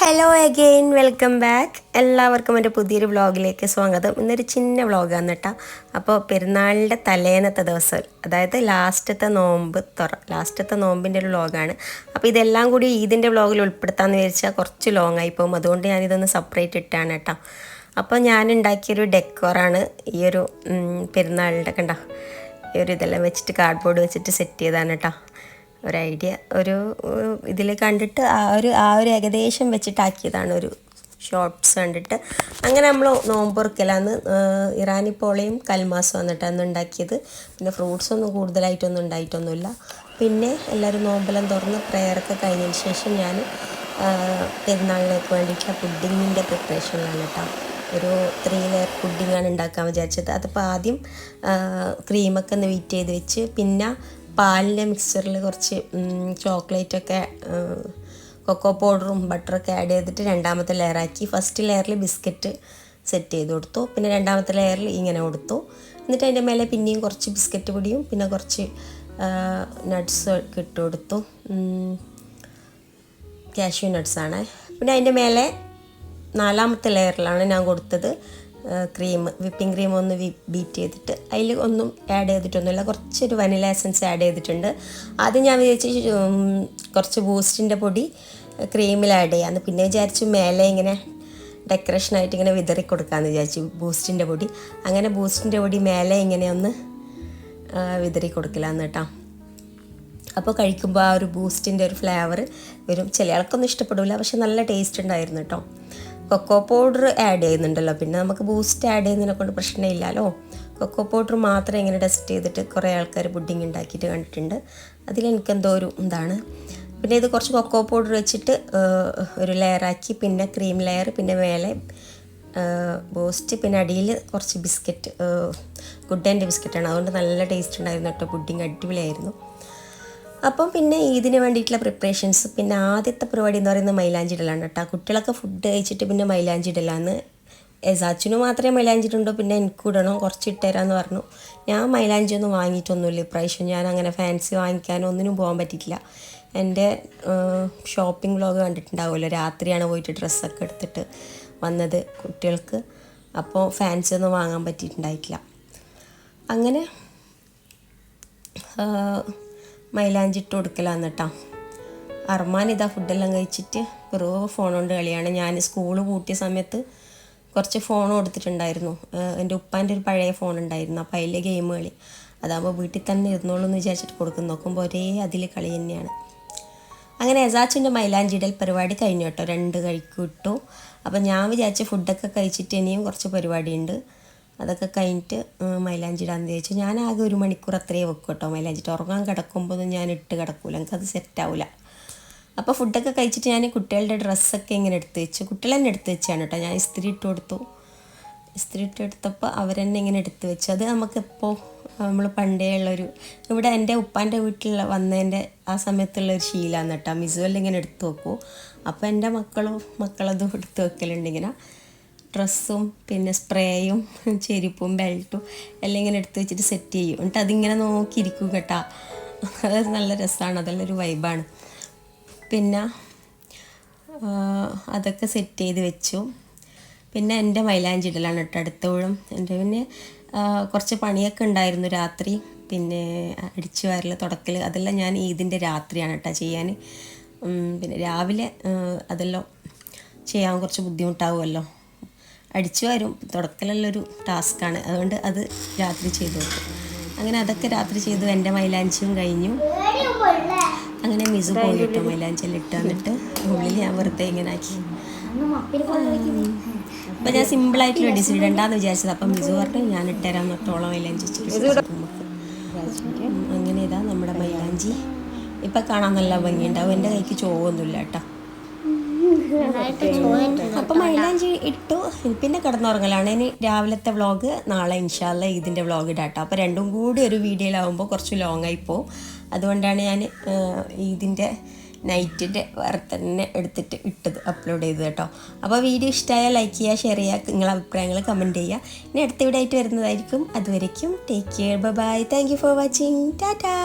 Hello again welcome back. എല്ലാവർക്കും എൻ്റെ പുതിയൊരു വ്ളോഗിലേക്ക് സ്വാഗതം. ഇന്നൊരു ചിന്ന വ്ളോഗാണ് കേട്ടോ. അപ്പോൾ പെരുന്നാളിൻ്റെ തലേന്നത്തെ ദിവസം, അതായത് ലാസ്റ്റത്തെ നോമ്പിൻ്റെ ഒരു വ്ളോഗാണ്. അപ്പോൾ ഇതെല്ലാം കൂടി ഈദിൻ്റെ വ്ളോഗിൽ ഉൾപ്പെടുത്താമെന്ന് വിചാരിച്ചാൽ കുറച്ച് ലോങ് ആയി പോകും. അതുകൊണ്ട് ഞാനിതൊന്ന് സെപ്പറേറ്റ് ഇട്ടാണ് കേട്ടോ. അപ്പോൾ ഞാൻ ഉണ്ടാക്കിയൊരു ഡെക്കോറാണ് ഈ ഒരു പെരുന്നാളിൻ്റെ കണ്ടോ. ഈ ഒരു ഇതെല്ലാം വെച്ചിട്ട് കാർഡ്ബോർഡ് വെച്ചിട്ട് സെറ്റ് ചെയ്താണ് കേട്ടോ. ഒരു ഐഡിയ ഒരു ഇതിൽ കണ്ടിട്ട് ആ ഒരു ഏകദേശം വെച്ചിട്ടാക്കിയതാണ്, ഒരു ഷോർട്ട്സ് കണ്ടിട്ട്. അങ്ങനെ നമ്മൾ നോമ്പുറക്കലാന്ന് ഇറാനി പോളയും കൽമാസും വന്നിട്ടാണ് ഉണ്ടാക്കിയത്. പിന്നെ ഫ്രൂട്ട്സൊന്നും കൂടുതലായിട്ടൊന്നും ഉണ്ടായിട്ടൊന്നുമില്ല. പിന്നെ എല്ലാവരും നോമ്പെല്ലാം തുറന്ന് പ്രെയറൊക്കെ കഴിഞ്ഞതിന് ശേഷം ഞാൻ പെരുന്നാളിലേക്ക് വേണ്ടിയിട്ടുള്ള പുഡിങ്ങിൻ്റെ പ്രിപ്പറേഷനിലാണ് കേട്ടോ. ഒരു 3 ലെയർ പുഡിങ്ങാണ് ഉണ്ടാക്കാൻ വിചാരിച്ചത്. അതിപ്പോൾ ആദ്യം ക്രീമൊക്കെ ഒന്ന് വീറ്റ് ചെയ്ത് വെച്ച്, പിന്നെ പാലിൻ്റെ മിക്സ്ചറിൽ കുറച്ച് ചോക്ലേറ്റൊക്കെ കൊക്കോ പൗഡറും ബട്ടറൊക്കെ ആഡ് ചെയ്തിട്ട് രണ്ടാമത്തെ ലെയറാക്കി. ഫസ്റ്റ് ലെയറിൽ ബിസ്ക്കറ്റ് സെറ്റ് ചെയ്ത് കൊടുത്തു, പിന്നെ രണ്ടാമത്തെ ലെയറിൽ ഇങ്ങനെ കൊടുത്തു. എന്നിട്ട് അതിൻ്റെ മേലെ പിന്നെയും കുറച്ച് ബിസ്ക്കറ്റ് പൊടിയും പിന്നെ കുറച്ച് നട്ട്സ് ഒക്കെ ഇട്ട് കൊടുത്തു. കാഷ്യൂ നട്ട്സാണ്. പിന്നെ അതിൻ്റെ മേലെ 4ാമത്തെ ലെയറിലാണ് ഞാൻ കൊടുത്തത് വിപ്പിംഗ് ക്രീം ഒന്ന് ബീറ്റ് ചെയ്തിട്ട്, അതിൽ ഒന്നും ആഡ് ചെയ്തിട്ടൊന്നുമില്ല, കുറച്ചൊരു വനില എസൻസ് ആഡ് ചെയ്തിട്ടുണ്ട്. ആദ്യം ഞാൻ വിചാരിച്ചു കുറച്ച് ബൂസ്റ്റിൻ്റെ പൊടി ക്രീമിൽ ആഡ് ചെയ്യാമെന്ന്. പിന്നെ വിചാരിച്ചു മേലെ ഇങ്ങനെ ഡെക്കറേഷനായിട്ട് ഇങ്ങനെ വിതറി കൊടുക്കാമെന്ന് വിചാരിച്ചു ബൂസ്റ്റിൻ്റെ പൊടി. അങ്ങനെ ബൂസ്റ്റിൻ്റെ പൊടി മേലെ ഇങ്ങനെ ഒന്ന് വിതറി കൊടുക്കലാന്ന് കേട്ടോ. അപ്പോൾ കഴിക്കുമ്പോൾ ആ ഒരു ബൂസ്റ്റിൻ്റെ ഒരു ഫ്ലേവർ വരും. ചില ആൾക്കൊന്നും ഇഷ്ടപ്പെടില്ല, പക്ഷെ നല്ല ടേസ്റ്റ് ഉണ്ടായിരുന്നു കേട്ടോ. കൊക്കോ പൗഡർ ആഡ് ചെയ്യുന്നുണ്ടല്ലോ, പിന്നെ നമുക്ക് ബൂസ്റ്റ് ആഡ് ചെയ്യുന്നതിനെ കൊണ്ട് പ്രശ്നമില്ലല്ലോ. കൊക്കോ പൗഡർ മാത്രം ഇങ്ങനെ ടെസ്റ്റ് ചെയ്തിട്ട് കുറേ ആൾക്കാർ പുഡിങ് ഉണ്ടാക്കിയിട്ട് കണ്ടിട്ടുണ്ട്. അതിലെനിക്കെന്തോ ഒരു ഇതാണ്. പിന്നെ ഇത് കുറച്ച് കൊക്കോ പൗഡർ വെച്ചിട്ട് ഒരു ലെയറാക്കി, പിന്നെ ക്രീം ലെയർ, പിന്നെ മേലെ ബൂസ്റ്റ്, പിന്നെ അടിയിൽ കുറച്ച് ബിസ്ക്കറ്റ്, ഗുഡ് ആൻഡ് ബിസ്ക്കറ്റാണ്. അതുകൊണ്ട് നല്ല ടേസ്റ്റ് ഉണ്ടായിരുന്നു കേട്ടോ. പുഡിങ് അടിപൊളിയായിരുന്നു. അപ്പം പിന്നെ ഇതിന് വേണ്ടിയിട്ടുള്ള പ്രിപ്പറേഷൻസ്, പിന്നെ ആദ്യത്തെ പരിപാടി എന്ന് പറയുന്നത് മൈലാഞ്ചി ഇടലാണ് കേട്ടോ. കുട്ടികളൊക്കെ ഫുഡ് കഴിച്ചിട്ട് പിന്നെ മൈലാഞ്ചി ഇടലാന്ന്. എസാച്ചിന് മാത്രമേ മൈലാഞ്ചി ഇട്ടുണ്ടോ, പിന്നെ എനിക്കും ഇടണം, കുറച്ച് ഇട്ടുതരാമെന്ന് പറഞ്ഞു. ഞാൻ മൈലാഞ്ചി ഒന്നും വാങ്ങിയിട്ടൊന്നുമില്ല ഇപ്രാവശ്യം. ഞാൻ അങ്ങനെ ഫാൻസി വാങ്ങിക്കാനോ ഒന്നിനും പോകാൻ പറ്റിയിട്ടില്ല. എൻ്റെ ഷോപ്പിംഗ് വ്ളോഗ് കണ്ടിട്ടുണ്ടാവുമല്ലോ, രാത്രിയാണ് പോയിട്ട് ഡ്രസ്സൊക്കെ എടുത്തിട്ട് വന്നത് കുട്ടികൾക്ക്. അപ്പോൾ ഫാൻസി ഒന്നും വാങ്ങാൻ പറ്റിയിട്ടുണ്ടായിട്ടില്ല. അങ്ങനെ മൈലാഞ്ചി ഇട്ട് കൊടുക്കലാന്ന് കേട്ടോ. അർമാൻ ഇതാ ഫുഡെല്ലാം കഴിച്ചിട്ട് വെറുതെ ഫോൺ കൊണ്ട് കളിയാണ്. ഞാൻ സ്കൂൾ പൂട്ടിയ സമയത്ത് കുറച്ച് ഫോൺ കൊടുത്തിട്ടുണ്ടായിരുന്നു. എൻ്റെ ഉപ്പാൻ്റെ ഒരു പഴയ ഫോൺ ഉണ്ടായിരുന്നു, അപ്പോൾ അതിലെ ഗെയിം കളി. അതാകുമ്പോൾ വീട്ടിൽ തന്നെ ഇരുന്നോളൂ എന്ന് വിചാരിച്ചിട്ട് കൊടുക്കും. നോക്കുമ്പോൾ ഒരേ അതിൽ കളി തന്നെയാണ്. അങ്ങനെ എസാച്ചിൻ്റെ മൈലാഞ്ചിടൽ പരിപാടി കഴിഞ്ഞു കേട്ടോ. 2 കഴിക്കും ഇട്ടു. അപ്പോൾ ഞാൻ വിചാരിച്ച ഫുഡൊക്കെ കഴിച്ചിട്ട് ഇനിയും കുറച്ച് പരിപാടിയുണ്ട്, അതൊക്കെ കഴിഞ്ഞിട്ട് മൈലാഞ്ചി ഇടാന്ന് ചോദിച്ചു. ഞാൻ ആകെ 1 മണിക്കൂർ അത്രയേ വെക്കും കേട്ടോ മൈലാഞ്ചിട്ട്. ഉറങ്ങാൻ കിടക്കുമ്പോഴൊന്നും ഞാൻ ഇട്ട് കിടക്കൂല, എനിക്കത് സെറ്റാവില്ല. അപ്പോൾ ഫുഡൊക്കെ കഴിച്ചിട്ട് ഞാൻ കുട്ടികളുടെ ഡ്രസ്സൊക്കെ ഇങ്ങനെ എടുത്ത് വെച്ചു. കുട്ടികൾ തന്നെ എടുത്ത് വെച്ചാണ് കേട്ടോ. ഞാൻ ഇസ്തിരി ഇട്ട് കൊടുത്തു. ഇസ്തിരി ഇട്ട് എടുത്തപ്പോൾ അവരെന്നെ ഇങ്ങനെ എടുത്ത് വെച്ചു. അത് നമുക്കിപ്പോൾ നമ്മൾ പണ്ടേ ഉള്ളൊരു, ഇവിടെ എൻ്റെ ഉപ്പാൻ്റെ വീട്ടിൽ വന്നതിൻ്റെ ആ സമയത്തുള്ളൊരു ശീലമാണ് കേട്ടോ. മിസുവെല്ലാം ഇങ്ങനെ എടുത്ത് വെക്കൂ. അപ്പോൾ എൻ്റെ മക്കളതും എടുത്ത് വെക്കലുണ്ട്. ഇങ്ങനെ ഡ്രസ്സും പിന്നെ സ്പ്രേയും ചെരുപ്പും ബെൽറ്റും എല്ലാം ഇങ്ങനെ എടുത്ത് വെച്ചിട്ട് സെറ്റ് ചെയ്യും. എന്നിട്ട് അതിങ്ങനെ നോക്കിയിരിക്കും കേട്ടോ. അത് നല്ല രസമാണ്, അതെല്ലാം ഒരു വൈബാണ്. പിന്നെ അതൊക്കെ സെറ്റ് ചെയ്ത് വെച്ചു. പിന്നെ എൻ്റെ മൈലാഞ്ചി ഇടലാണ് കേട്ടോ അടുത്തോഴും. എൻ്റെ പിന്നെ കുറച്ച് പണിയൊക്കെ ഉണ്ടായിരുന്നു രാത്രി. പിന്നെ അടിച്ചു വാരൽ, തുടക്കൽ, അതെല്ലാം ഞാൻ ഇതിൻ്റെ രാത്രിയാണ് കേട്ടോ ചെയ്യാൻ. പിന്നെ രാവിലെ അതെല്ലാം ചെയ്യാൻ കുറച്ച് ബുദ്ധിമുട്ടാവുമല്ലോ. അടിച്ചു വരും, തുടക്കലുള്ളൊരു ടാസ്ക്കാണ്, അതുകൊണ്ട് അത് രാത്രി ചെയ്തു കൊടുക്കും. അങ്ങനെ അതൊക്കെ രാത്രി ചെയ്തു. എൻ്റെ മൈലാഞ്ചിയും കഴിഞ്ഞു. അങ്ങനെ മിസു പോയിട്ട് മൈലാഞ്ചിയെല്ലാം ഇട്ട് വന്നിട്ട് ഉള്ളിൽ ഞാൻ വെറുതെ ഇങ്ങനെ ആക്കി. അപ്പം ഞാൻ സിമ്പിളായിട്ടുള്ള ഡിസൈൻ ഇടണ്ടെന്ന് വിചാരിച്ചത്. അപ്പം മിസു പറഞ്ഞു ഞാൻ ഇട്ടുതരാൻ തൊട്ടോളം മൈലാഞ്ചി വെച്ചിട്ട്. അങ്ങനെ ഇതാ നമ്മുടെ മൈലാഞ്ചി. ഇപ്പം കാണാൻ നല്ല ഭംഗിയുണ്ടാവും. എൻ്റെ കൈക്ക് ചോവൊന്നുമില്ല കേട്ടോ. അപ്പം മൈലാഞ്ചി ഇട്ടു. പിന്നെ കിടന്നുറങ്ങലാണ്. ഇനി രാവിലത്തെ വ്ളോഗ് നാളെ ഇൻഷാ അല്ലാ ഇതിൻ്റെ വ്ളോഗ് ഇടാട്ടോ. അപ്പോൾ രണ്ടും കൂടി ഒരു വീഡിയോയിലാവുമ്പോൾ കുറച്ച് ലോങ് ആയി പോവും. അതുകൊണ്ടാണ് ഞാൻ ഇതിൻ്റെ നൈറ്റിൻ്റെ വേറെ തന്നെ എടുത്തിട്ട് അപ്ലോഡ് ചെയ്തത് കേട്ടോ. അപ്പോൾ വീഡിയോ ഇഷ്ടമായാൽ ലൈക്ക് ചെയ്യുക, ഷെയർ ചെയ്യുക, നിങ്ങളുടെ അഭിപ്രായങ്ങൾ കമൻറ്റ് ചെയ്യുക. ഇനി അടുത്ത വീഡിയോ ആയിട്ട് വരുന്നതായിരിക്കും. അതുവരേക്കും take care, bye bye, thank you for watching, Tata.